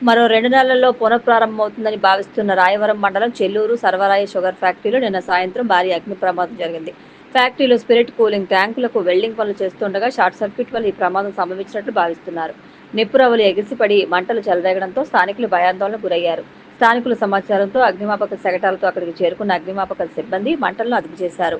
మరో 2 నెలల్లో పునఃప్రారంభమవుతుందని భావిస్తున్న రాయవరం మండలం చెల్లూరు సర్వరాయ షుగర్ ఫ్యాక్టరీలో నిన్న సాయంత్రం భారీ అగ్ని ప్రమాదం జరిగింది. ఫ్యాక్టరీలో స్పిరిట్ కూలింగ్ ట్యాంకులకు వెల్డింగ్ పనులు చేస్తుండగా షార్ట్ సర్క్యూట్ వల్ల ఈ ప్రమాదం సంభవించినట్లు భావిస్తున్నారు. నిప్పురవ్వలు ఎగిసిపడి మంటలు చెలరేగడంతో స్థానికులు భయాందోళనకు గురయ్యారు. స్థానికుల సమాచారంతో అగ్నిమాపక శకటాలతో అక్కడికి చేరుకున్న అగ్నిమాపక సిబ్బంది మంటలను అదుపు చేశారు.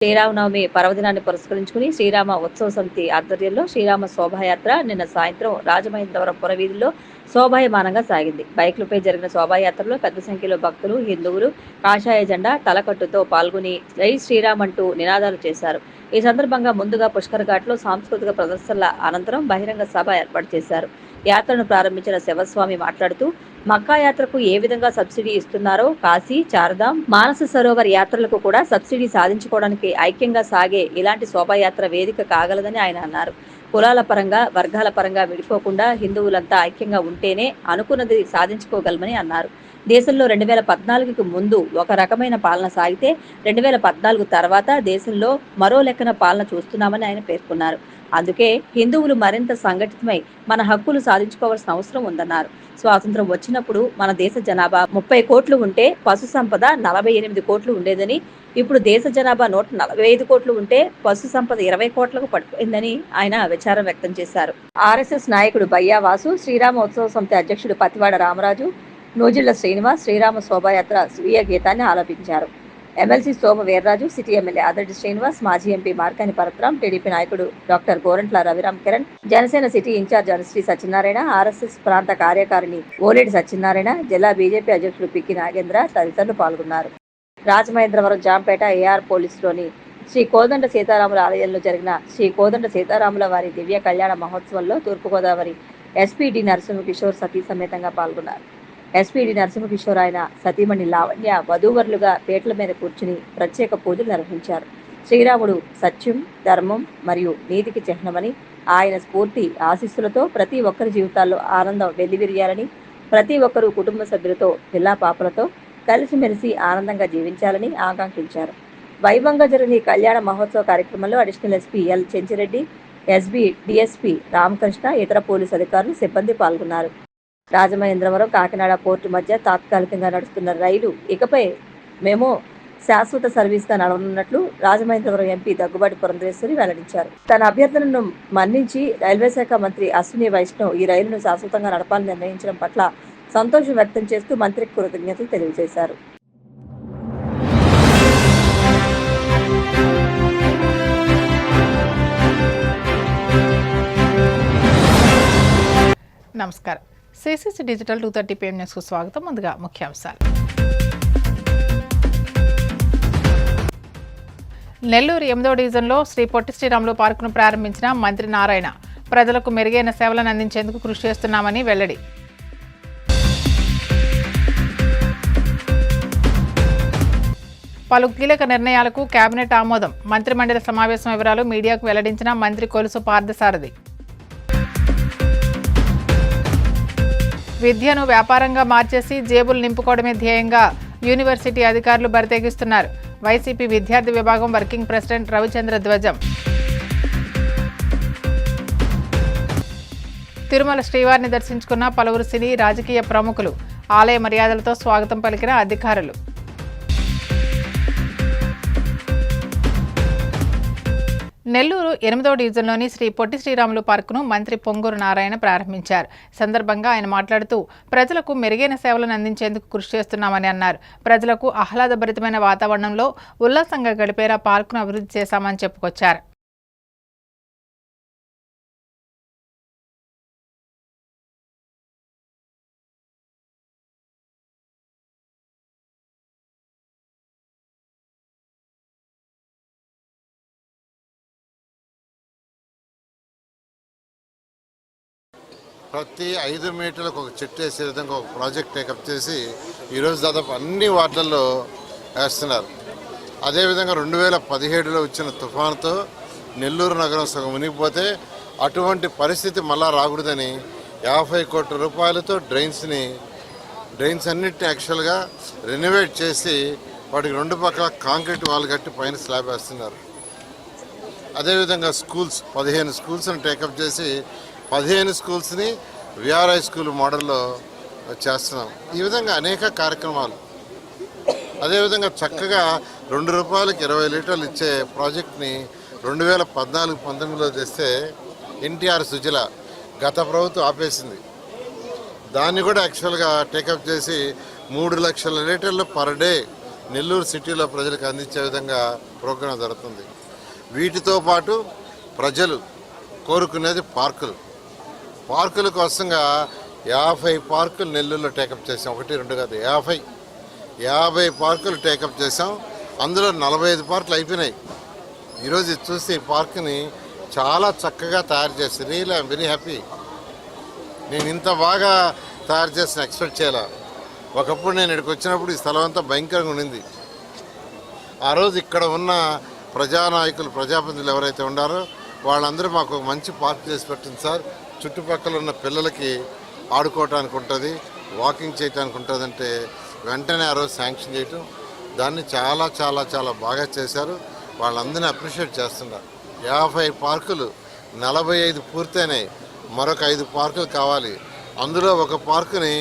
శ్రీరామనవమి పర్వదినాన్ని పురస్కరించుకుని శ్రీరామ ఉత్సవ సమితి ఆధ్వర్యంలో శ్రీరామ శోభాయాత్ర నిన్న సాయంత్రం రాజమహేంద్రవరం పురవీధుల్లో శోభాయమానంగా సాగింది. బైకులపై జరిగిన శోభాయాత్రలో పెద్ద సంఖ్యలో భక్తులు, హిందువులు కాషాయ జెండా తలకట్టుతో పాల్గొని జై శ్రీరామ్ అంటూ నినాదాలు చేశారు. ఈ సందర్భంగా ముందుగా పుష్కర్ ఘాట్లో సాంస్కృతిక ప్రదర్శనల అనంతరం బహిరంగ సభ ఏర్పాటు చేశారు. యాత్రను ప్రారంభించిన శివస్వామి మాట్లాడుతూ మక్కా యాత్రకు ఏ విధంగా సబ్సిడీ ఇస్తున్నారో కాశీ, చార్ధాం, మానస సరోవర్ యాత్రలకు కూడా సబ్సిడీ సాధించుకోవడానికి ఐక్యంగా సాగే ఇలాంటి శోభాయాత్ర వేదిక కాగలదని ఆయన అన్నారు. కులాల పరంగా, వర్గాల పరంగా విడిపోకుండా హిందువులంతా ఐక్యంగా ఉంటేనే అనుకున్నది సాధించుకోగలమని అన్నారు. దేశంలో 2014కు ముందు ఒక రకమైన పాలన సాగితే 2014 తర్వాత దేశంలో మరో లెక్కన పాలన చూస్తున్నామని ఆయన పేర్కొన్నారు. అందుకే హిందువులు మరింత సంఘటితమై మన హక్కులు సాధించుకోవాల్సిన అవసరం ఉందన్నారు. స్వాతంత్రం వచ్చినప్పుడు మన దేశ జనాభా 30 కోట్లు ఉంటే పశు సంపద 48 కోట్లు ఉండేదని, ఇప్పుడు దేశ జనాభా 145 కోట్లు ఉంటే పశు సంపద 20 కోట్లకు పడిపోయిందని ఆయన విచారం వ్యక్తం చేశారు. ఆర్ఎస్ఎస్ నాయకుడు బయ్యా వాసు, శ్రీరామ ఉత్సవ సమితి అధ్యక్షుడు పతివాడ రామరాజు, నూజిళ్ల శ్రీనివాస్ శ్రీరామ శోభాయాత్ర స్వీయ గీతాన్ని ఆలపించారు. MLC Soma Veerraju, city MLA Adarshi Srinivas, మాజీ ఎంపీ మార్కాని పరత్రాం, టీడీపీ నాయకుడు doctor Gorantla Raviram Kiran, Janasena city incharge Anusri Satyanarayana, RSS ప్రాంత కార్యకారిణి ఓలేటి సత్యనారాయణ, జిల్లా బీజేపీ అధ్యక్షుడు పిక్కి నాగేంద్ర తదితరులు పాల్గొన్నారు. రాజమహేంద్రవరం జాంపేట ఏఆర్ పోలీసులోని శ్రీ కోదండ సీతారాముల ఆలయంలో జరిగిన శ్రీ కోదండ సీతారాముల వారి దివ్య కళ్యాణ మహోత్సవంలో తూర్పుగోదావరి ఎస్పీ డి నరసింహకిషోర్ సతీ సమేతంగా పాల్గొన్నారు. ఎస్పీ డి నరసింహకిషోర్ ఆయన సతీమణి లావణ్య వధూవరులుగా పీటల మీద కూర్చుని ప్రత్యేక పూజలు నిర్వహించారు. శ్రీరాముడు సత్యం, ధర్మం మరియు నీతికి చిహ్నమని, ఆయన స్ఫూర్తి ఆశీస్సులతో ప్రతి ఒక్కరి జీవితాల్లో ఆనందం వెల్లివిరియాలని, ప్రతి ఒక్కరూ కుటుంబ సభ్యులతో పిల్లా పాపలతో కలిసిమెలిసి ఆనందంగా జీవించాలని ఆకాంక్షించారు. వైభవంగా జరిగిన ఈ కళ్యాణ మహోత్సవ కార్యక్రమంలో additional SP L Chenchi Reddy, SB DSP Ramakrishna, ఇతర పోలీసు అధికారులు, సిబ్బంది పాల్గొన్నారు. రాజమహేంద్రవరం కాకినాడ పోర్టు మధ్య తాత్కాలికంగా నడుస్తున్న రైలు ఇకపై మేము శాశ్వత సర్వీస్గా నడవనున్నట్లు రాజమహేంద్రవరం ఎంపీ దగ్గుబాటి పురంధరేశ్వరి వెల్లడించారు. తన అభ్యర్థనను మన్నించి రైల్వే శాఖ మంత్రి అశ్విని వైష్ణవ్ ఈ రైలును శాశ్వతంగా నడపాలని నిర్ణయించడం పట్ల సంతోషం వ్యక్తం చేస్తూ మంత్రికి కృతజ్ఞతలు తెలియజేశారు. నమస్కారం. సిసిసి డిజిటల్ 230 PM న్యూస్కు స్వాగతం. ముందుగా ముఖ్యాంశాలు. నెల్లూరు 8వ డివిజన్లో శ్రీ పొట్టి శ్రీరాములు పార్కును ప్రారంభించిన మంత్రి నారాయణ ప్రజలకు మెరుగైన సేవలను అందించేందుకు కృషి చేస్తున్నామని వెల్లడి. పలు కీలక నిర్ణయాలకు కేబినెట్ ఆమోదం. మంత్రిమండలి సమావేశం వివరాలు మీడియాకు వెల్లడించిన మంత్రి కొలుసు పార్థసారథి. విద్యను వ్యాపారంగా మార్చేసి జేబులు నింపుకోవడమే ధ్యేయంగా యూనివర్సిటీ అధికారులు బరితెగిస్తున్నారు. వైసీపీ విద్యార్థి విభాగం వర్కింగ్ ప్రెసిడెంట్ రవిచంద్ర ధ్వజం. తిరుమల శ్రీవారిని దర్శించుకున్న పలువురు సినీ రాజకీయ ప్రముఖులు. ఆలయ మర్యాదలతో స్వాగతం పలికిన అధికారులు. నెల్లూరు 8వ డివిజన్లోని శ్రీ పొట్టి శ్రీరాములు పార్కును మంత్రి పొంగూరు నారాయణ ప్రారంభించారు. సందర్భంగా ఆయన మాట్లాడుతూ ప్రజలకు మెరుగైన సేవలను అందించేందుకు కృషి చేస్తున్నామని అన్నారు. ప్రజలకు ఆహ్లాదభరితమైన వాతావరణంలో ఉల్లాసంగా గడిపేలా పార్కును అభివృద్ధి చేశామని చెప్పుకొచ్చారు. ప్రతి 5 మీటర్లకు ఒక చెట్టు వేసే విధంగా ఒక ప్రాజెక్ట్ టేకప్ చేసి ఈరోజు దాదాపు అన్ని వార్డుల్లో వేస్తున్నారు. అదేవిధంగా 2017లో వచ్చిన తుఫానుతో నెల్లూరు నగరం సగం మునిగిపోతే అటువంటి పరిస్థితి మళ్ళా రాకూడదని 50 కోట్ల రూపాయలతో డ్రైన్స్ అన్నిటిని యాక్చువల్గా రెనోవేట్ చేసి వాటికి 2 పక్కల కాంక్రీట్ వాల్ కట్టి పైన స్లాబ్ వేస్తున్నారు. అదేవిధంగా స్కూల్స్ 15 స్కూల్స్ని టేకప్ చేసి 15 స్కూల్స్ని విఆర్ఐ స్కూల్ మోడల్లో చేస్తున్నాం. ఈ విధంగా అనేక కార్యక్రమాలు. అదేవిధంగా చక్కగా ₹2కి 20 లీటర్లు ఇచ్చే ప్రాజెక్ట్ని 2014-19లో తెస్తే ఎన్టీఆర్ సుజల గత ప్రభుత్వం ఆపేసింది. దాన్ని కూడా యాక్చువల్గా టేకప్ చేసి 3 లక్షల లీటర్లు పర్ డే నెల్లూరు సిటీలో ప్రజలకు అందించే విధంగా ప్రోగ్రాం జరుగుతుంది. వీటితో పాటు ప్రజలు కోరుకునేది పార్కుల కోసంగా 50 పార్కులు నెల్లూరులో టేకప్ చేసాం. 1, 2 కాదు, 50 పార్కులు టేకప్ చేసాం. అందులో 45 పార్కులు అయిపోయినాయి. ఈరోజు ఇది చూస్తే ఈ పార్కుని చాలా చక్కగా తయారు చేసి రియల్ ఐఎమ్ వెరీ హ్యాపీ. నేను ఇంత బాగా తయారు చేసిన ఎక్స్పెక్ట్ చేయాల. ఒకప్పుడు నేను ఇక్కడికి వచ్చినప్పుడు ఈ స్థలం అంతా భయంకరంగా ఉండింది. ఆ రోజు ఇక్కడ ఉన్న ప్రజానాయకులు, ప్రజాప్రతినిధులు ఎవరైతే ఉన్నారో వాళ్ళందరూ మాకు ఒక మంచి పార్క్ చేసి పెట్టింది సార్, చుట్టుపక్కల ఉన్న పిల్లలకి ఆడుకోవటానికి ఉంటుంది, వాకింగ్ చేయడానికి ఉంటుంది అంటే వెంటనే ఆ రోజు శాంక్షన్ చేయటం, దాన్ని చాలా చాలా చాలా బాగా చేశారు. వాళ్ళందరినీ అప్రిషియేట్ చేస్తున్నారు. 50 పార్కులు, 45 పూర్తయినాయి. మరొక 5 పార్కులు కావాలి. అందులో ఒక పార్కుని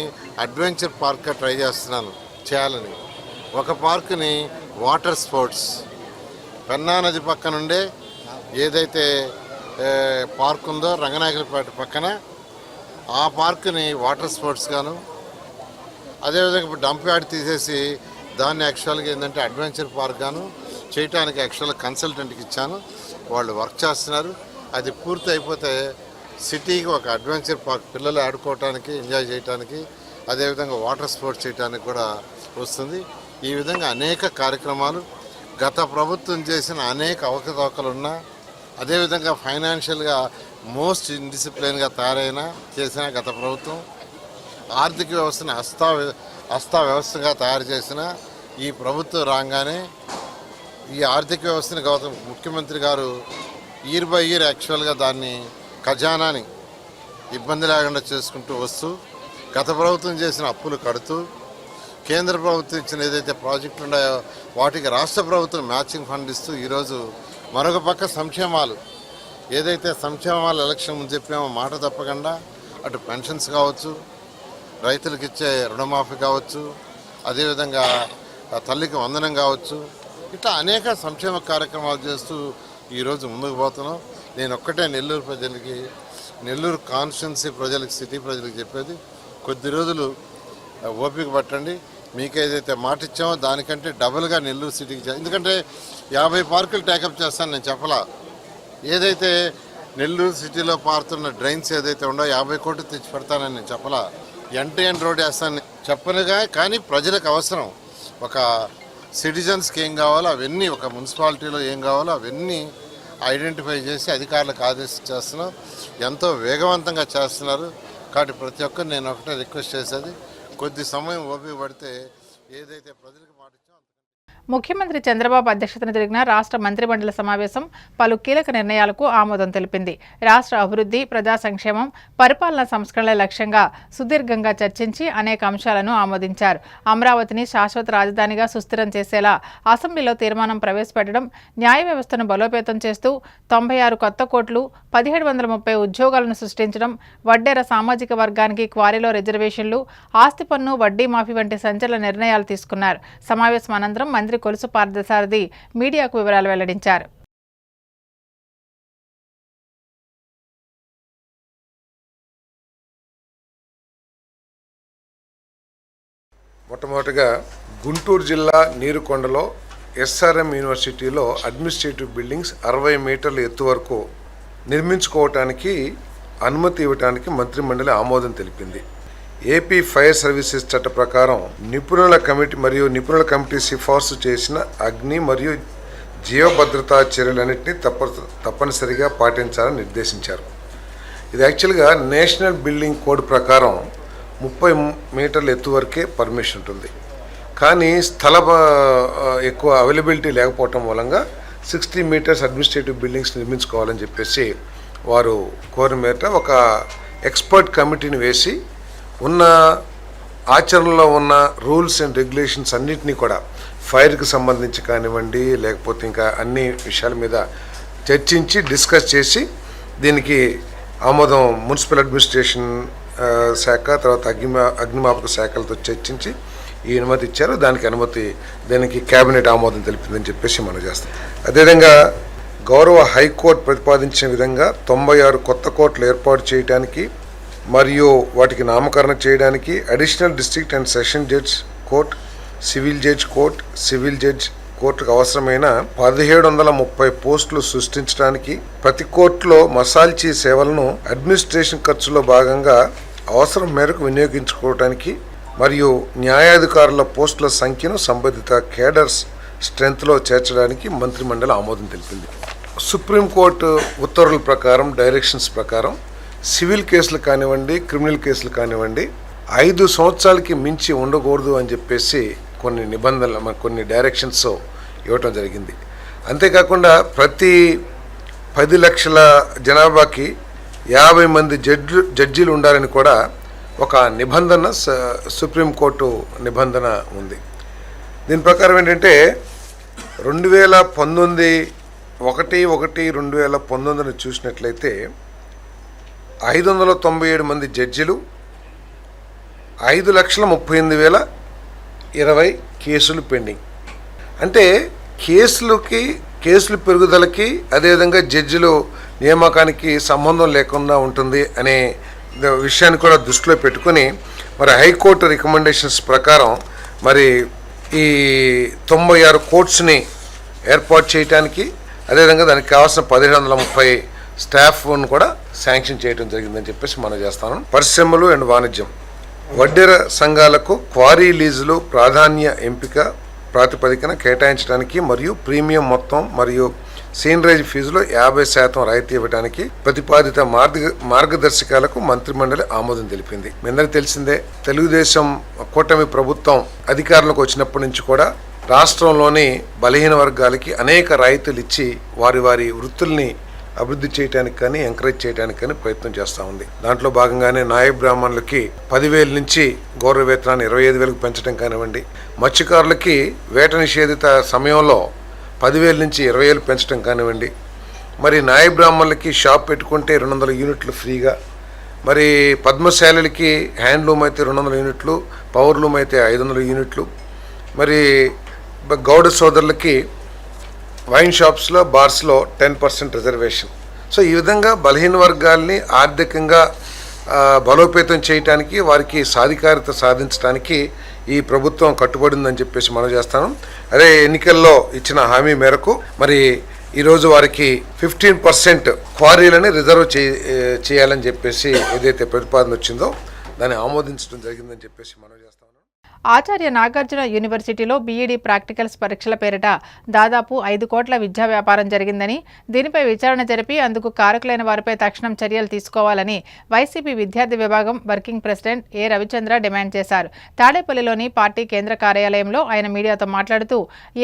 అడ్వెంచర్ పార్క్గా ట్రై చేయాలని, ఒక పార్కుని వాటర్ స్పోర్ట్స్ పెన్నా నది పక్కన ఉండే ఏదైతే పార్క్ ఉందో రంగనాయకులపేట పక్కన ఆ పార్కుని వాటర్ స్పోర్ట్స్ గాను, అదేవిధంగా ఇప్పుడు డంప్ యార్డ్ తీసేసి దాన్ని యాక్చువల్గా ఏంటంటే అడ్వెంచర్ పార్క్ గాను చేయటానికి యాక్చువల్గా కన్సల్టెంట్కి ఇచ్చాను. వాళ్ళు వర్క్ చేస్తున్నారు. అది పూర్తి అయిపోతే సిటీకి ఒక అడ్వెంచర్ పార్క్ పిల్లలు ఆడుకోవటానికి, ఎంజాయ్ చేయడానికి, అదేవిధంగా వాటర్ స్పోర్ట్స్ చేయడానికి కూడా వస్తుంది. ఈ విధంగా అనేక కార్యక్రమాలు గత ప్రభుత్వం చేసిన అనేక అవకతవకలున్నా, అదేవిధంగా ఫైనాన్షియల్గా మోస్ట్ ఇండిసిప్లిన్గా చేసిన గత ప్రభుత్వం, ఆర్థిక వ్యవస్థని అస్తవ్యవస్థగా తయారు చేసిన ఈ ప్రభుత్వం రాగానే ఈ ఆర్థిక వ్యవస్థని గౌతమ్ ముఖ్యమంత్రి గారు ఇయర్ బై ఇయర్ యాక్చువల్గా దాన్ని ఖజానాని ఇబ్బంది లేకుండా చేసుకుంటూ వస్తూ గత ప్రభుత్వం చేసిన అప్పులు కడుతూ కేంద్ర ప్రభుత్వం ఇచ్చిన ఏదైతే ప్రాజెక్టులు ఉన్నాయో వాటికి రాష్ట్ర ప్రభుత్వం మ్యాచింగ్ ఫండ్ ఇస్తూ ఈరోజు మరొక పక్క సంక్షేమాలు ఏదైతే సంక్షేమాలు ఎలక్షన్ ముందు చెప్పామో మాట తప్పకుండా అటు పెన్షన్స్ కావచ్చు, రైతులకు ఇచ్చే రుణమాఫీ కావచ్చు, అదేవిధంగా తల్లికి వందనం కావచ్చు, ఇట్లా అనేక సంక్షేమ కార్యక్రమాలు చేస్తూ ఈరోజు ముందుకు పోతున్నాం. నేను ఒక్కటే నెల్లూరు ప్రజలకి, నెల్లూరు కాన్స్టిట్యున్సీ ప్రజలకి, సిటీ ప్రజలకు చెప్పేది, కొద్ది రోజులు ఓపిక పట్టండి. మీకు ఏదైతే మాట ఇచ్చామో దానికంటే డబుల్గా నెల్లూరు సిటీకి, ఎందుకంటే 50 పార్కులు టేకప్ చేస్తాను నేను చెప్పలా. ఏదైతే నెల్లూరు సిటీలో పారుతున్న డ్రైన్స్ ఏదైతే ఉండో 50 కోట్లు తెచ్చి పెడతానని నేను చెప్పలా. ఎండ్ రోడ్ వేస్తాను చెప్పనుగా, కానీ ప్రజలకు అవసరం. ఒక సిటిజన్స్కి ఏం కావాలో అవన్నీ, ఒక మున్సిపాలిటీలో ఏం కావాలో అవన్నీ ఐడెంటిఫై చేసి అధికారులకు ఆదేశించేస్తున్నాం. ఎంతో వేగవంతంగా చేస్తున్నారు. కాబట్టి ప్రతి ఒక్కరు నేను ఒకటే రిక్వెస్ట్ చేసేది, కొద్ది సమయం ఓపిక పడితే ఏదైతే ప్రజలకు మాట ఇచ్చామో. ముఖ్యమంత్రి చంద్రబాబు అధ్యక్షతన జరిగిన రాష్ట్ర మంత్రిమండలి సమావేశం పలు కీలక నిర్ణయాలకు ఆమోదం తెలిపింది. రాష్ట్ర అభివృద్ధి, ప్రజా సంక్షేమం, పరిపాలనా సంస్కరణల లక్ష్యంగా సుదీర్ఘంగా చర్చించి అనేక అంశాలను ఆమోదించారు. అమరావతిని శాశ్వత రాజధానిగా సుస్థిరం చేసేలా అసెంబ్లీలో తీర్మానం ప్రవేశపెట్టడం, న్యాయ వ్యవస్థను బలోపేతం చేస్తూ 96 కొత్త కోట్లు, 1730 ఉద్యోగాలను సృష్టించడం, వడ్డేర సామాజిక వర్గానికి క్వారీలో రిజర్వేషన్లు, ఆస్తి పన్ను, వడ్డీ మాఫీ వంటి సంచలన నిర్ణయాలు తీసుకున్నారు. సమావేశం అనంతరం మంత్రి కొలుసు పార్థసారథి మీడియాకు వివరాలు వెల్లడించారు. మొట్టమొదటిగా గుంటూరు జిల్లా నీరుకొండలో ఎస్ఆర్ఎం యూనివర్సిటీలో అడ్మినిస్ట్రేటివ్ బిల్డింగ్స్ 60 మీటర్ల ఎత్తు వరకు నిర్మించుకోవటానికి అనుమతి ఇవ్వడానికి మంత్రిమండలి ఆమోదం తెలిపింది. ఏపీ ఫైర్ సర్వీసెస్ చట్ట ప్రకారం నిపుణుల కమిటీ సిఫార్సు చేసిన అగ్ని మరియు జీవభద్రతా చర్యలన్నింటినీ తప్పనిసరిగా పాటించాలని నిర్దేశించారు. ఇది యాక్చువల్గా నేషనల్ బిల్డింగ్ కోడ్ ప్రకారం 30 మీటర్ల ఎత్తు వరకే పర్మిషన్ ఉంటుంది. కానీ ఎక్కువ అవైలబిలిటీ లేకపోవటం మూలంగా 60 మీటర్స్ అడ్మినిస్ట్రేటివ్ బిల్డింగ్స్ నిర్మించుకోవాలని చెప్పేసి వారు కోరిన మేర ఒక ఎక్స్పర్ట్ కమిటీని వేసి ఉన్న ఆచరణలో ఉన్న రూల్స్ అండ్ రెగ్యులేషన్స్ అన్నింటినీ కూడా ఫైర్కి సంబంధించి కానివ్వండి, లేకపోతే ఇంకా అన్ని విషయాల మీద చర్చించి డిస్కస్ చేసి దీనికి ఆమోదం మున్సిపల్ అడ్మినిస్ట్రేషన్ శాఖ, తర్వాత అగ్నిమాపక శాఖలతో చర్చించి ఈ అనుమతి ఇచ్చారు. దానికి కేబినెట్ ఆమోదం తెలిపిందని చెప్పేసి మనం చేస్తాం. అదేవిధంగా గౌరవ హైకోర్టు ప్రతిపాదించిన విధంగా 96 కొత్త కోర్టులు ఏర్పాటు చేయడానికి మరియు వాటికి నామకరణ చేయడానికి additional district and session judge court, civil judge court, civil judge కోర్టుకు అవసరమైన 1730 పోస్టులు సృష్టించడానికి, ప్రతి కోర్టులో మసాల్చీ సేవలను అడ్మినిస్ట్రేషన్ ఖర్చులో భాగంగా అవసరం మేరకు వినియోగించుకోవడానికి మరియు న్యాయాధికారుల పోస్టుల సంఖ్యను సంబంధిత కేడర్స్ స్ట్రెంత్లో చేర్చడానికి మంత్రిమండలి ఆమోదం తెలిపింది. సుప్రీంకోర్టు ఉత్తర్వుల ప్రకారం, డైరెక్షన్స్ ప్రకారం సివిల్ కేసులు కానివ్వండి, క్రిమినల్ కేసులు కానివ్వండి 5 సంవత్సరాలకి మించి ఉండకూడదు అని చెప్పేసి కొన్ని నిబంధనలు, కొన్ని డైరెక్షన్స్ ఇవ్వటం జరిగింది. అంతేకాకుండా ప్రతి 10 లక్షల జనాభాకి 50 మంది జడ్జీలు ఉండాలని కూడా ఒక నిబంధన సుప్రీంకోర్టు నిబంధన ఉంది. దీని ప్రకారం ఏంటంటే 2019 చూసినట్లయితే 597 మంది జడ్జిలు, 5,38,020 కేసులు పెండింగ్. అంటే కేసులు పెరుగుదలకి అదేవిధంగా జడ్జిలు నియామకానికి సంబంధం లేకుండా ఉంటుంది అనే విషయాన్ని కూడా దృష్టిలో పెట్టుకుని మరి హైకోర్టు రికమెండేషన్స్ ప్రకారం మరి ఈ 96 కోర్ట్స్ని ఏర్పాటు చేయడానికి, అదేవిధంగా దానికి కావాల్సిన 1730 స్టాఫ్ను కూడా శాంక్షన్ చేయడం జరిగిందని చెప్పేసి మనం చేస్తాను. పరిశ్రమలు అండ్ వాణిజ్యం, వడ్డెర సంఘాలకు క్వారీ లీజులు ప్రాధాన్య ఎంపిక ప్రాతిపదికన కేటాయించడానికి మరియు ప్రీమియం మొత్తం మరియు సీనరేజ్ ఫీజులో 50% రాయితీ ఇవ్వడానికి ప్రతిపాదిత మార్గదర్శకాలకు మంత్రిమండలి ఆమోదం తెలిపింది. మీ అందరికీ తెలిసిందే, తెలుగుదేశం కూటమి ప్రభుత్వం అధికారంలోకి వచ్చినప్పటి నుంచి కూడా రాష్ట్రంలోని బలహీన వర్గాలకి అనేక రాయితీలు ఇచ్చి వారి వృత్తుల్ని అభివృద్ధి చేయడానికి కానీ ఎంకరేజ్ చేయడానికి కానీ ప్రయత్నం చేస్తూ ఉంది. దాంట్లో భాగంగానే నాయ బ్రాహ్మణులకి 10,000 నుంచి గౌరవ వేతనాన్ని 25,000కు పెంచడం కానివ్వండి, మత్స్యకారులకి వేట నిషేధిత సమయంలో 10,000 నుంచి 20,000 పెంచడం కానివ్వండి, మరి నాయ బ్రాహ్మణులకి షాప్ పెట్టుకుంటే 200 యూనిట్లు ఫ్రీగా, మరి పద్మశాలలకి హ్యాండ్లూమ్ అయితే 200 యూనిట్లు, పవర్లూమ్ అయితే 500 యూనిట్లు, మరి గౌడ సోదరులకి వైన్ షాప్స్లో, బార్స్లో 10% రిజర్వేషన్. సో ఈ విధంగా బలహీన వర్గాల్ని ఆర్థికంగా బలోపేతం చేయడానికి, వారికి సాధికారత సాధించడానికి ఈ ప్రభుత్వం కట్టుబడిందని చెప్పేసి మనం చేస్తాను. అదే ఎన్నికల్లో ఇచ్చిన హామీ మేరకు మరి ఈరోజు వారికి 15% క్వారీలని రిజర్వ్ చేయాలని చెప్పేసి ఏదైతే ప్రతిపాదన వచ్చిందో దాన్ని ఆమోదించడం జరిగిందని చెప్పేసి మనం చేస్తాను. ఆచార్య నాగార్జున యూనివర్సిటీలో బీఈడీ ప్రాక్టికల్స్ పరీక్షల పేరిట దాదాపు 5 కోట్ల విద్యా వ్యాపారం జరిగిందని, దీనిపై విచారణ జరిపి అందుకు కారకులైన వారిపై తక్షణం చర్యలు తీసుకోవాలని వైసీపీ విద్యార్థి విభాగం వర్కింగ్ ప్రెసిడెంట్ ఏ రవిచంద్ర డిమాండ్ చేశారు. తాడేపల్లిలోని పార్టీ కేంద్ర కార్యాలయంలో ఆయన మీడియాతో మాట్లాడుతూ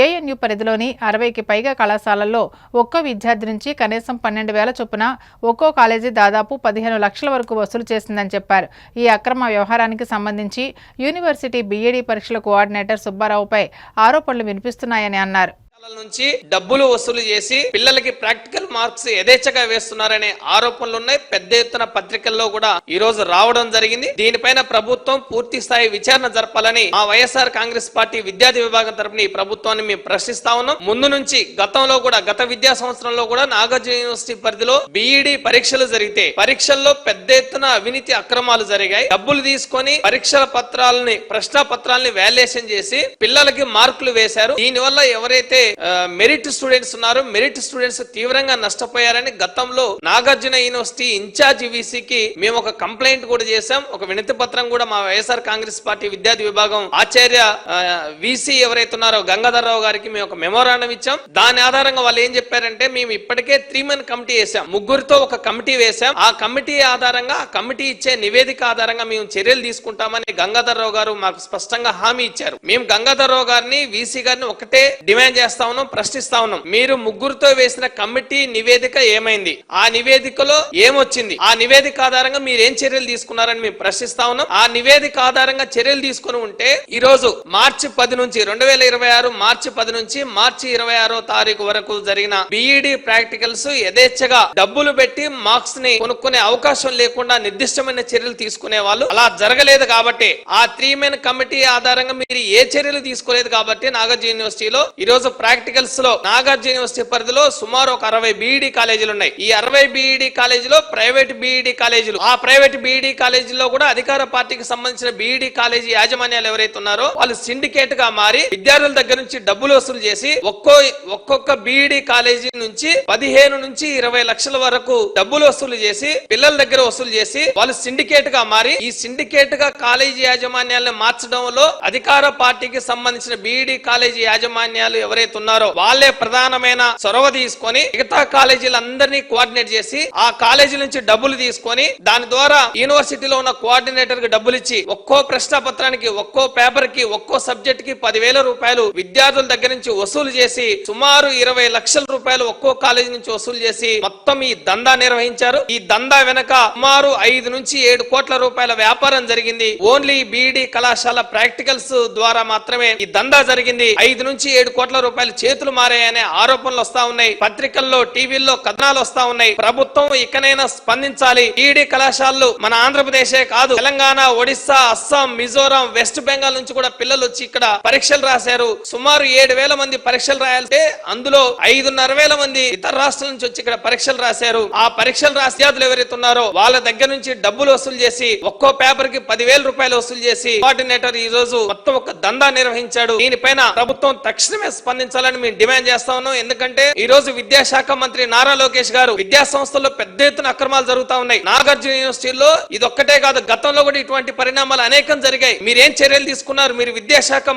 ఏఎన్యూ పరిధిలోని 60కి పైగా కళాశాలల్లో ఒక్కో విద్యార్థి నుంచి కనీసం 12,000 చొప్పున ఒక్కో కాలేజీ దాదాపు 15 లక్షల వరకు వసూలు చేసిందని చెప్పారు. ఈ అక్రమ వ్యవహారానికి సంబంధించి యూనివర్సిటీ బీఈడీ పరీక్షల కోఆర్డినేటర్ సుబ్బారావుపై ఆరోపణలు వినిపిస్తున్నాయని అన్నారు. నుంచి డబ్బులు వసూలు చేసి పిల్లలకి ప్రాక్టికల్ మార్క్స్ యథేచ్ఛగా వేస్తున్నారనే ఆరోపణలు ఉన్నాయి. పెద్ద ఎత్తున పత్రికల్లో కూడా ఈ రోజు రావడం జరిగింది. దీనిపైన ప్రభుత్వం పూర్తి స్థాయి విచారణ జరపాలని మా వైఎస్ఆర్ కాంగ్రెస్ పార్టీ విద్యార్థి విభాగం తరపున ఈ ప్రభుత్వాన్ని మేము ప్రశ్నిస్తా ఉన్నాం. ముందు నుంచి గతంలో కూడా గత విద్యా సంవత్సరంలో కూడా నాగార్జున యూనివర్సిటీ పరిధిలో బీఈడీ పరీక్షలు జరిగితే పరీక్షల్లో పెద్ద ఎత్తున అవినీతి అక్రమాలు జరిగాయి. డబ్బులు తీసుకొని పరీక్షల పత్రాలని, ప్రశ్న పత్రాలని వాల్యుయేషన్ చేసి పిల్లలకి మార్కులు వేశారు. దీనివల్ల ఎవరైతే మెరిట్ స్టూడెంట్స్ ఉన్నారు, మెరిట్ స్టూడెంట్స్ తీవ్రంగా నష్టపోయారని గతంలో నాగార్జున యూనివర్సిటీ ఇన్ఛార్జ్ వీసీకి మేము ఒక కంప్లైంట్ కూడా చేశాం. ఒక వినతి పత్రం కూడా మా వైఎస్ఆర్ కాంగ్రెస్ పార్టీ విద్యార్థి విభాగం ఆచార్య వీసీ ఎవరైతే ఉన్నారో గంగాధర్ రావు గారికి మేము ఒక మెమోరాండం ఇచ్చాం. దాని ఆధారంగా వాళ్ళు ఏం చెప్పారంటే, మేము ఇప్పటికే 3-man కమిటీ వేసాం, 3గురితో ఒక కమిటీ వేసాం. ఆ కమిటీ ఆధారంగా, ఆ కమిటీ ఇచ్చే నివేదిక ఆధారంగా మేము చర్యలు తీసుకుంటామని గంగాధర్ రావు గారు మాకు స్పష్టంగా హామీ ఇచ్చారు. మేము గంగాధర్ రావు గారిని, వీసీ గారిని ఒకటే డిమాండ్ చేస్తాం, చేస్తా ఉన్నాం, ప్రశ్నిస్తా ఉన్నాం. మీరు ముగ్గురుతో వేసిన కమిటీ నివేదిక ఏమైంది? ఆ నివేదికలో ఏమొచ్చింది? ఆ నివేదిక ఆధారంగా మీరు ఏం చర్యలు తీసుకున్నారని మేము ప్రశ్నిస్తా ఉన్నాం. ఆ నివేదిక ఆధారంగా చర్యలు తీసుకుని ఉంటే ఈ రోజు మార్చి 10 నుంచి 2026 మార్చి 10 నుంచి మార్చి 26వ తారీఖు వరకు జరిగిన బిఈడి ప్రాక్టికల్స్ యథేచ్ఛగా డబ్బులు పెట్టి మార్క్స్ ని కొనుక్కునే అవకాశం లేకుండా నిర్దిష్టమైన చర్యలు తీసుకునే వాళ్ళు. అలా జరగలేదు కాబట్టి ఆ 3 మెన్ కమిటీ ఆధారంగా మీరు ఏ చర్యలు తీసుకోలేదు కాబట్టి నాగార్జున యూనివర్సిటీలో ఈ రోజు ప్రాక్టికల్స్ లో నాగార్జున యూనివర్సిటీ పరిధిలో సుమారు ఒక 60 బిఈడి కాలేజీలు ఉన్నాయి. ఈ 60 బిఈడి కాలేజీలో ప్రైవేట్ బిఈడి కాలేజీలు, ఆ ప్రైవేట్ బిఈడి కాలేజీలో కూడా అధికార పార్టీకి సంబంధించిన బిఈడి కాలేజీ యాజమాన్యాలు ఎవరైతే ఉన్నారో వాళ్ళు సిండికేట్ గా మారి విద్యార్థుల దగ్గర నుంచి డబ్బులు వసూలు చేసి ఒక్కొక్క బిఈడి కాలేజీ నుంచి 15 నుంచి 20 లక్షల వరకు డబ్బులు వసూలు చేసి పిల్లల దగ్గర వసూలు చేసి వాళ్ళు సిండికేట్ గా మారి ఈ సిండికేట్ గా కాలేజీ యాజమాన్యాలను మార్చడంలో అధికార పార్టీకి సంబంధించిన బిఈడి కాలేజీ యాజమాన్యాలు ఎవరైతే ఉన్నారో వాళ్ళే ప్రధానమైన చొరవ తీసుకొని మిగతా కాలేజీలందరినీ కోఆర్డినేట్ చేసి ఆ కాలేజీ నుంచి డబ్బులు తీసుకొని దాని ద్వారా యూనివర్సిటీలో ఉన్న కోఆర్డినేటర్ కి డబ్బులు ఇచ్చి ఒక్కో ప్రశ్న పత్రానికి, ఒక్కో పేపర్ కి, ఒక్కో సబ్జెక్ట్ కి 10,000 రూపాయలు విద్యార్థుల దగ్గర నుంచి వసూలు చేసి సుమారు 20 లక్షల రూపాయలు ఒక్కో కాలేజీ నుంచి వసూలు చేసి మొత్తం ఈ దందా నిర్వహించారు. ఈ దందా వెనక సుమారు 5 నుంచి 7 కోట్ల రూపాయల వ్యాపారం జరిగింది. ఓన్లీ బిఈడి కళాశాల ప్రాక్టికల్స్ ద్వారా మాత్రమే ఈ దందా జరిగింది. 5 నుంచి 7 కోట్ల రూపాయలు చేతులు మారాయనే ఆరోపణలు వస్తా ఉన్నాయి. పత్రికల్లో, టీవీల్లో కథనాలు వస్తా ఉన్నాయి. ప్రభుత్వం ఇకనైనా స్పందించాలి. బిఈడి కళాశాలలు మన ఆంధ్రప్రదేశే కాదు, తెలంగాణ, ఒడిస్సా, అస్సాం, మిజోరాం, వెస్ట్ బెంగాల్ నుంచి కూడా పిల్లలు వచ్చి ఇక్కడ పరీక్షలు రాశారు. సుమారు 7,000 మంది పరీక్షలు రాయాలంటే అందులో 5,500 మంది ఇతర రాష్ట్రాల నుంచి వచ్చి ఇక్కడ పరీక్షలు రాశారు. ఆ పరీక్షలు రాసే విద్యార్థులు ఎవరైతే ఉన్నారో వాళ్ళ దగ్గర నుంచి డబ్బులు వసూలు చేసి ఒక్కో పేపర్ కి 10,000 రూపాయలు వసూలు చేసి కోఆర్డినేటర్ ఈ రోజు మొత్తం ఒక దందా నిర్వహించాడు. దీనిపైన ప్రభుత్వం తక్షణమే స్పందించాలని మేము డిమాండ్ చేస్తా ఉన్నాం. ఎందుకంటే ఈ రోజు విద్యాశాఖ మంత్రి నారా లోకేష్ గారు విద్యా సంస్థల్లో పెద్ద ఎత్తున అక్రమాలు జరుగుతా ఉన్నాయి. నాగార్జున యూనివర్సిటీలో ఇది ఒక్కటే కాదు, గతంలో కూడా ఇటువంటి పరిణామాలు అనేకం జరిగాయి. మీరేం చర్యలు తీసుకున్నారు? మీరు విద్యాశాఖ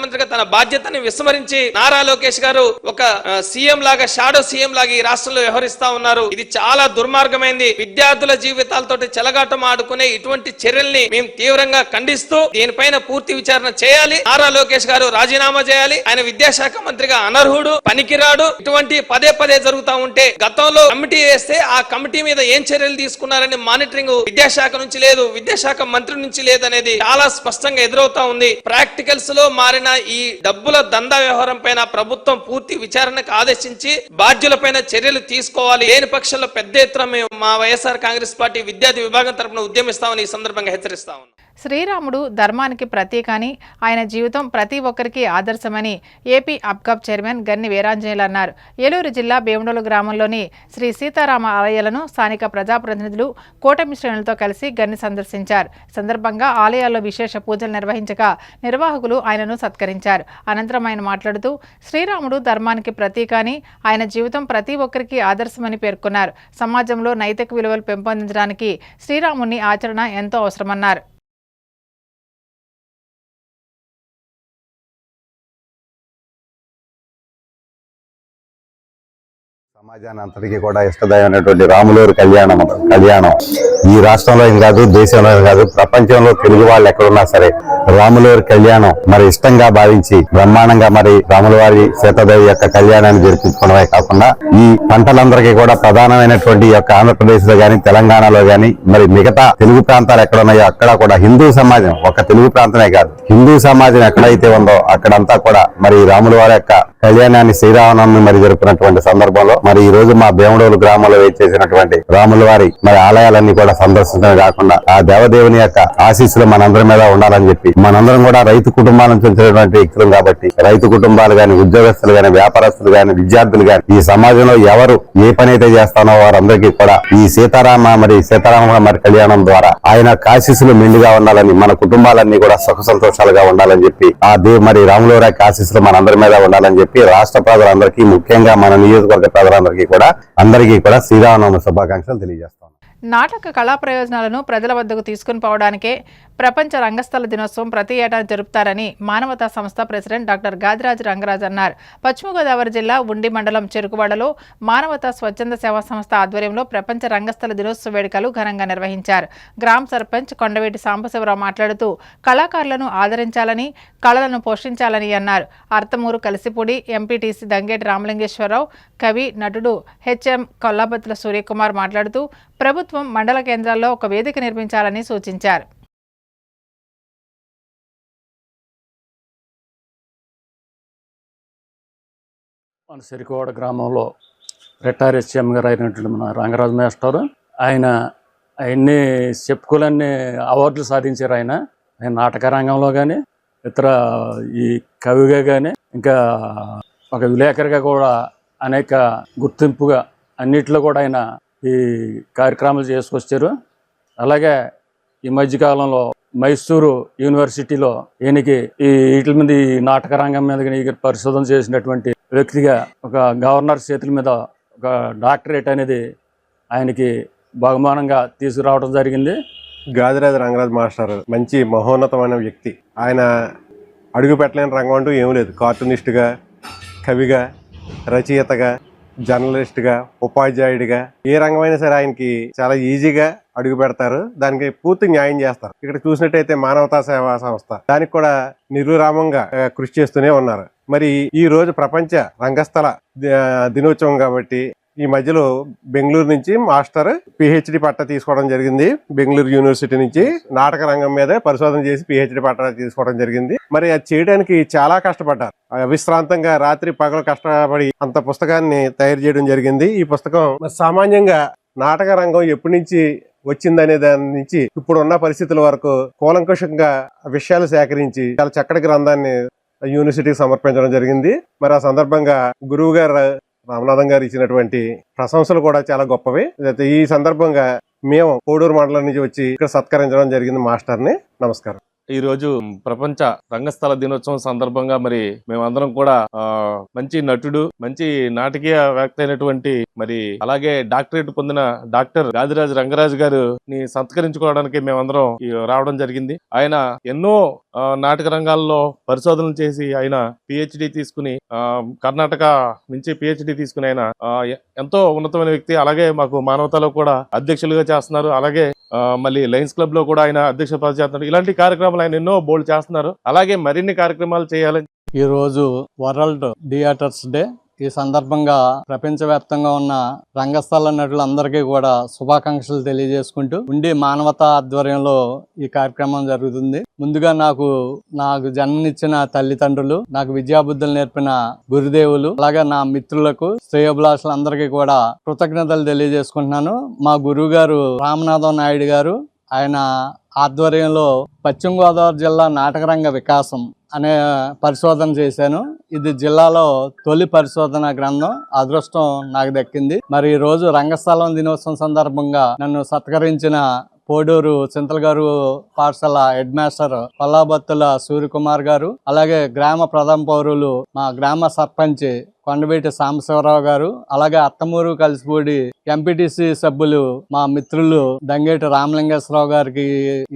మంత్రిగా తన బాధ్యతని విస్మరించి నారా లోకేష్ గారు ఒక సీఎం లాగా, షాడో సీఎం లాగా ఈ రాష్ట్రంలో వ్యవహరిస్తా ఉన్నారు. ఇది చాలా దుర్మార్గమైంది. విద్యార్థుల జీవితాలతోటి చెలగాటం ఆడుకునే ఇటువంటి చర్యల్ని మేము తీవ్రంగా ఖండిస్తూ దీనిపైన పూర్తి విచారణ చేయాలి. నారా లోకేష్ గారు రాజీనామా చేయాలి. ఆయన విద్యాశాఖ మంత్రిగా అనర్హుడు, పనికిరాడు. ఇటువంటి పదే జరుగుతా ఉంటే గతంలో కమిటీ వేస్తే ఆ కమిటీ మీద ఏం చర్యలు తీసుకున్నారని మానిటరింగ్ విద్యాశాఖ నుంచి లేదు, విద్యాశాఖ మంత్రి నుంచి లేదనేది చాలా స్పష్టంగా ఎదురవుతా ఉంది. ప్రాక్టికల్స్ లో మారిన ఈ డబ్బుల దందా వ్యవహారం పైన ప్రభుత్వం పూర్తి విచారణకు ఆదేశించి బాధ్యులపైన చర్యలు తీసుకోవాలి. లేని పక్షంలో పెద్ద ఎత్తున మేము మా వైఎస్ఆర్ కాంగ్రెస్ పార్టీ విద్యార్థి విభాగం తరపున ఉద్యమిస్తామని ఈ సందర్భంగా హెచ్చరిస్తా ఉన్నాం. శ్రీరాముడు ధర్మానికి ప్రతీక అని, ఆయన జీవితం ప్రతి ఒక్కరికి ఆదర్శమని ఏపీ అబ్కాబ్ చైర్మన్ గన్ని వీరాంజనేయులు అన్నారు. ఏలూరు జిల్లా భీమడోలు గ్రామంలోని శ్రీ సీతారామ ఆలయాలను స్థానిక ప్రజాప్రతినిధులు, కూటమి శ్రేణులతో కలిసి గన్ని సందర్శించారు. సందర్భంగా ఆలయాల్లో విశేష పూజలు నిర్వహించగా నిర్వాహకులు ఆయనను సత్కరించారు. అనంతరం ఆయన మాట్లాడుతూ శ్రీరాముడు ధర్మానికి ప్రతీక అని, ఆయన జీవితం ప్రతి ఒక్కరికి ఆదర్శమని పేర్కొన్నారు. సమాజంలో నైతిక విలువలు పెంపొందించడానికి శ్రీరాముని ఆచరణ ఎంతో అవసరమన్నారు. సమాజాన్ని అంతటికీ కూడా ఇష్టదైనటువంటి రాములూరు కళ్యాణం ఈ రాష్ట్రంలో ఏం కాదు, దేశంలో ఏం కాదు, ప్రపంచంలో తెలుగు వాళ్ళు ఎక్కడున్నా సరే రాములూరు కళ్యాణం మరి ఇష్టంగా భావించి బ్రహ్మాండంగా మరి రాముల వారి సీతాదేవి యొక్క కళ్యాణాన్ని జరిపించుకోవడమే కాకుండా ఈ పంటలందరికీ కూడా ప్రధానమైనటువంటి యొక్క ఆంధ్రప్రదేశ్ లో గాని, తెలంగాణలో గాని, మరి మిగతా తెలుగు ప్రాంతాలు ఎక్కడ ఉన్నాయో అక్కడ కూడా హిందూ సమాజం, ఒక తెలుగు ప్రాంతమే కాదు హిందూ సమాజం ఎక్కడైతే ఉందో అక్కడంతా కూడా మరి రాముల వారి యొక్క కళ్యాణాన్ని, శ్రీరామనవమి మరి జరుపుకున్నటువంటి సందర్భంలో మరి ఈ రోజు మా భీమడోలు గ్రామంలో వేచేసినటువంటి రాముల వారి మరి ఆలయాలన్నీ కూడా సందర్శించడమే కాకుండా ఆ దేవదేవుని యొక్క ఆశీస్సులు మనందరి మీద ఉండాలని చెప్పి, మనందరం కూడా రైతు కుటుంబాల నుంచి వచ్చినటువంటి వ్యక్తులు కాబట్టి రైతు కుటుంబాలు గాని, ఉద్యోగస్తులు గాని, వ్యాపారస్తులు గాని, విద్యార్థులు గాని, ఈ సమాజంలో ఎవరు ఏ పని అయితే చేస్తానో వారందరికీ కూడా ఈ సీతారామ మరి కళ్యాణం ద్వారా ఆయన ఆశీస్సులు మెండుగా ఉండాలని, మన కుటుంబాలన్నీ కూడా సుఖ సంతోషాలుగా ఉండాలని చెప్పి ఆ మరి రాముల వారి ఆశీస్సులు మనందరి మీద ఉండాలని చెప్పి రాష్ట్ర ప్రజలందరికీ, ముఖ్యంగా మన నియోజకవర్గ ప్రజలందరికీ కూడా శ్రీరామనవమి శుభాకాంక్షలు తెలియజేస్తాం. నాటక కళా ప్రయోజనాలను ప్రజల వద్దకు తీసుకుని పోవడానికే ప్రపంచ రంగస్థల దినోత్సవం ప్రతి ఏటా జరుపుతారని మానవతా సంస్థ ప్రెసిడెంట్ డాక్టర్ గాదిరాజు రంగరాజ్ అన్నారు. పశ్చిమ గోదావరి జిల్లా ఉండి మండలం చెరుకువాడలో మానవతా స్వచ్ఛంద సేవా సంస్థ ఆధ్వర్యంలో ప్రపంచ రంగస్థల దినోత్సవ వేడుకలు ఘనంగా నిర్వహించారు. గ్రామ సర్పంచ్ కొండవేటి సాంబశివరావు మాట్లాడుతూ కళాకారులను ఆదరించాలని, కళలను పోషించాలని అన్నారు. అర్తమూరు కలిసిపూడి ఎంపీటీసీ దంగేటి రామలింగేశ్వరరావు, కవి, నటుడు హెచ్ఎం కొల్లాబత్తుల సూర్యకుమార్ మాట్లాడుతూ ప్రభుత్వం మండల కేంద్రాల్లో ఒక వేదిక నిర్మించాలని సూచించారు. మన సిరికోడ గ్రామంలో రిటైర్ హెచ్ఎం గారు అయినటువంటి మన రంగరాజు మాస్టర్ ఆయన అవన్నీ చెప్పుకోలేని అవార్డులు సాధించారు. ఆయన నాటక రంగంలో కానీ ఇతర ఈ కవిగా కానీ ఇంకా ఒక విలేకరిగా కూడా అనేక గుర్తింపుగా అన్నిట్లో కూడా ఆయన ఈ కార్యక్రమాలు చేసుకొచ్చారు. అలాగే ఈ మధ్యకాలంలో మైసూరు యూనివర్సిటీలో ఈయనకి ఈ వీటి మీద ఈ నాటక రంగం మీద పరిశోధన చేసినటువంటి వ్యక్తిగా ఒక గవర్నర్ చేతుల మీద ఒక డాక్టరేట్ అనేది ఆయనకి బహుమానంగా తీసుకురావడం జరిగింది. గాదిరాజు రంగరాజు మాస్టర్ మంచి మహోన్నతమైన వ్యక్తి. ఆయన అడుగు పెట్టలేని రంగం అంటూ ఏం లేదు. కార్టూనిస్టుగా, కవిగా, రచయితగా, జర్నలిస్ట్గా, ఉపాధ్యాయుడిగా ఏ రంగమైనా సరే ఆయనకి చాలా ఈజీగా అడుగు పెడతారు. దానికి పూర్తి న్యాయం చేస్తారు. ఇక్కడ చూసినట్టయితే మానవతా సేవా సంస్థ దానికి కూడా నిర్విరామంగా కృషి చేస్తూనే ఉన్నారు. మరి ఈ రోజు ప్రపంచ రంగస్థల దినోత్సవం కాబట్టి ఈ మధ్యలో బెంగళూరు నుంచి మాస్టర్ పిహెచ్డి పట్టా తీసుకోవడం జరిగింది. బెంగళూరు యూనివర్సిటీ నుంచి నాటక రంగం మీద పరిశోధన చేసి పిహెచ్డి పట్టా తీసుకోవడం జరిగింది. మరి అది చేయడానికి చాలా కష్టపడ్డారు. అవిశ్రాంతంగా రాత్రి పగలు కష్టపడి అంత పుస్తకాన్ని తయారు చేయడం జరిగింది. ఈ పుస్తకం సామాన్యంగా నాటక రంగం ఎప్పటి నుంచి వచ్చిందనే దాని నుంచి ఇప్పుడున్న పరిస్థితుల వరకు కూలంకషంగా విషయాలు సేకరించి చాలా చక్కటి గ్రంథాన్ని యూనివర్సిటీకి సమర్పించడం జరిగింది. మరి ఆ సందర్భంగా గురువు గారు రామనాథం గారు ఇచ్చినటువంటి ప్రశంసలు కూడా చాలా గొప్పవి. ఈ సందర్భంగా మేము కోడూరు మండలం నుంచి వచ్చి ఇక్కడ సత్కరించడం జరిగింది మాస్టర్ని. నమస్కారం. ఈ రోజు ప్రపంచ రంగస్థల దినోత్సవం సందర్భంగా మరి మేమందరం కూడా మంచి నటుడు, మంచి నాటకీయ వ్యక్తి అయినటువంటి మరి అలాగే డాక్టరేట్ పొందిన డాక్టర్ గాదిరాజు రంగరాజు గారిని సత్కరించుకోవడానికి మేమందరం రావడం జరిగింది. ఆయన ఎన్నో నాటక రంగాల్లో పరిశోధనలు చేసి ఆయన పిహెచ్డి తీసుకుని కర్ణాటక నుంచి పిహెచ్డి తీసుకుని ఆయన ఎంతో ఉన్నతమైన వ్యక్తి. అలాగే మాకు మానవతలో కూడా అధ్యక్షులుగా చేస్తున్నారు. అలాగే మళ్ళీ లయన్స్ క్లబ్ లో కూడా ఆయన అధ్యక్ష పదవి చేస్తున్నారు. ఇలాంటి కార్యక్రమాలు ఆయన ఎన్నో బోల్డ్ చేస్తున్నారు. అలాగే మరిన్ని కార్యక్రమాలు చేయాలని ఈ రోజు వరల్డ్ థియేటర్స్ డే. ఈ సందర్భంగా ప్రపంచవ్యాప్తంగా ఉన్న రంగస్థల నటులందరికీ కూడా శుభాకాంక్షలు తెలియజేసుకుంటూ ఉండి మానవతా ఆధ్వర్యంలో ఈ కార్యక్రమం జరుగుతుంది. ముందుగా నాకు జన్మనిచ్చిన తల్లిదండ్రులు, నాకు విద్యాబుద్ధులు నేర్పిన గురుదేవులు, అలాగే నా మిత్రులకు, శ్రేయోభిలాషులందరికీ కూడా కృతజ్ఞతలు తెలియజేసుకుంటున్నాను. మా గురువు గారు రామనాథం నాయుడు గారు, ఆయన ఆధ్వర్యంలో పశ్చిమ గోదావరి జిల్లా నాటకరంగ వికాసం అనే పరిశోధన చేశాను. ఇది జిల్లాలో తొలి పరిశోధన గ్రంథం. అదృష్టం నాకు దక్కింది. మరి ఈ రోజు రంగస్థలం దినోత్సవం సందర్భంగా నన్ను సత్కరించిన పోడూరు చింతల గారు పాఠశాల హెడ్ మాస్టర్ కొల్లాబత్తుల సూర్యకుమార్ గారు, అలాగే గ్రామ ప్రథమ పౌరులు మా గ్రామ సర్పంచ్ కొండవేటి సాంబశివరావు గారు, అలాగే అత్తమూరు కలిసిపూడి ఎంపీటీసీ సభ్యులు మా మిత్రులు దంగేటి రామలింగేశ్వరరావు గారికి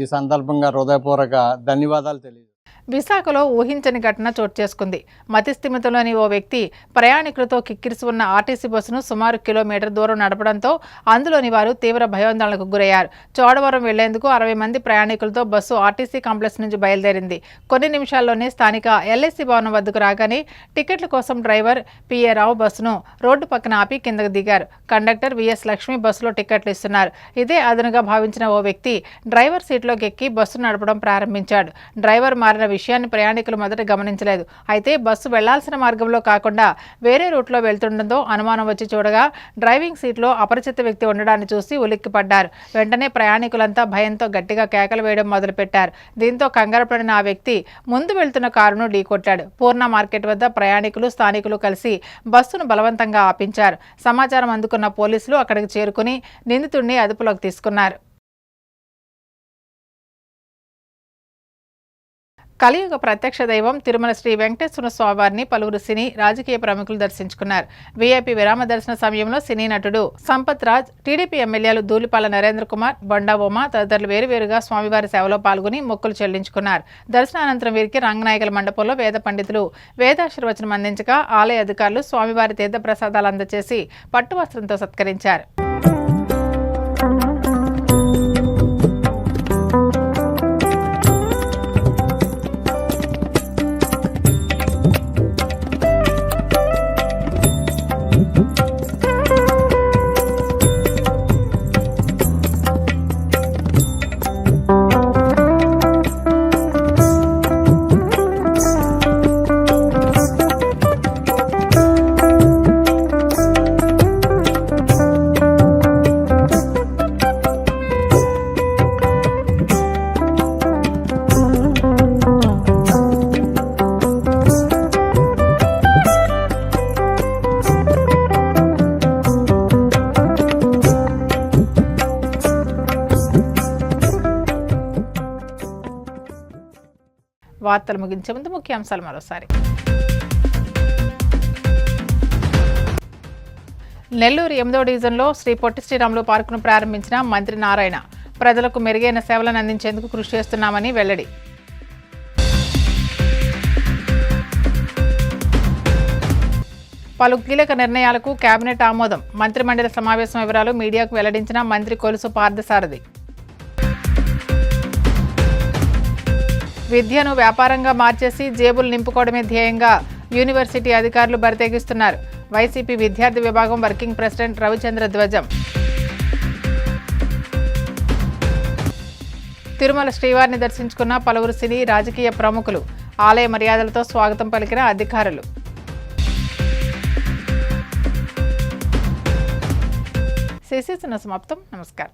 ఈ సందర్భంగా హృదయపూర్వక ధన్యవాదాలు తెలియజేస్తాను. విశాఖలో ఊహించని ఘటన చోటు చేసుకుంది. మతిస్థిమితంలోని ఓ వ్యక్తి ప్రయాణికులతో కిక్కిరిసి ఉన్న ఆర్టీసీ బస్సును సుమారు కిలోమీటర్ దూరం నడపడంతో అందులోని వారు తీవ్ర భయాందోళనకు గురయ్యారు. చోడవరం వెళ్లేందుకు 60 మంది ప్రయాణికులతో బస్సు ఆర్టీసీ కాంప్లెక్స్ నుంచి బయలుదేరింది. కొన్ని నిమిషాల్లోనే స్థానిక ఎల్ఐసి భవనం వద్దకు రాగానే టికెట్ల కోసం డ్రైవర్ పిఏ రావు బస్సును రోడ్డు పక్కన ఆపి కిందకు దిగారు. కండక్టర్ విఎస్ లక్ష్మి బస్సులో టికెట్లు ఇస్తున్నారు. ఇదే అదనుగా భావించిన ఓ వ్యక్తి డ్రైవర్ సీట్లోకి ఎక్కి బస్సు నడపడం ప్రారంభించాడు. డ్రైవర్ మారిన విషయాన్ని ప్రయాణికులు మొదట గమనించలేదు. అయితే బస్సు వెళ్లాల్సిన మార్గంలో కాకుండా వేరే రూట్లో వెళ్తుండటంతో అనుమానం వచ్చి చూడగా డ్రైవింగ్ సీట్లో అపరిచిత వ్యక్తి ఉండడాన్ని చూసి ఉలిక్కిపడ్డారు. వెంటనే ప్రయాణికులంతా భయంతో గట్టిగా కేకలు వేయడం మొదలుపెట్టారు. దీంతో కంగారు పడిన ఆ వ్యక్తి ముందు వెళ్తున్న కారును ఢీకొట్టాడు. పూర్ణ మార్కెట్ వద్ద ప్రయాణికులు, స్థానికులు కలిసి బస్సును బలవంతంగా ఆపించారు. సమాచారం అందుకున్న పోలీసులు అక్కడికి చేరుకుని నిందితుడిని అదుపులోకి తీసుకున్నారు. కలియుగ ప్రత్యక్ష దైవం తిరుమల శ్రీ వెంకటేశ్వర స్వామివారిని పలువురు సినీ రాజకీయ ప్రముఖులు దర్శించుకున్నారు. వీఐపీ విరామ దర్శన సమయంలో సినీ నటుడు సంపత్ రాజ్, టీడీపీ ఎమ్మెల్యేలు ధూళిపాల నరేంద్ర కుమార్, బొండా ఉమ తదితరులు వేరువేరుగా స్వామివారి సేవలో పాల్గొని మొక్కులు చెల్లించుకున్నారు. దర్శనానంతరం వీరికి రంగనాయకుల మండపంలో వేద పండితులు వేదాశీర్వచనం అందించగా ఆలయ అధికారులు స్వామివారి తీర్థ ప్రసాదాలు అందజేసి పట్టు వస్త్రంతో సత్కరించారు. వార్తలు ముగించే ముందు ముఖ్యాంశాలు మరోసారి. నెల్లూరు 8వ డివిజన్లో శ్రీ పొట్టి శ్రీరాములు పార్కును ప్రారంభించిన మంత్రి నారాయణ. ప్రజలకు మెరుగైన సేవలను అందించేందుకు కృషి చేస్తున్నామని వెల్లడి. పలు కీలక నిర్ణయాలకు కేబినెట్ ఆమోదం. మంత్రిమండలి సమావేశం వివరాలు మీడియాకు వెల్లడించిన మంత్రి కొలుసు పార్థసారథి. విద్యను వ్యాపారంగా మార్చేసి జేబులు నింపుకోవడమే ధ్యేయంగా యూనివర్సిటీ అధికారులు బరితెగిస్తున్నారు. వైసీపీ విద్యార్థి విభాగం వర్కింగ్ ప్రెసిడెంట్ రవిచంద్ర ధ్వజం. తిరుమల శ్రీవారిని దర్శించుకున్న పలువురు సినీ రాజకీయ ప్రముఖులు. ఆలయ మర్యాదలతో స్వాగతం పలికిన అధికారులు. సమాప్తం. నమస్కారం.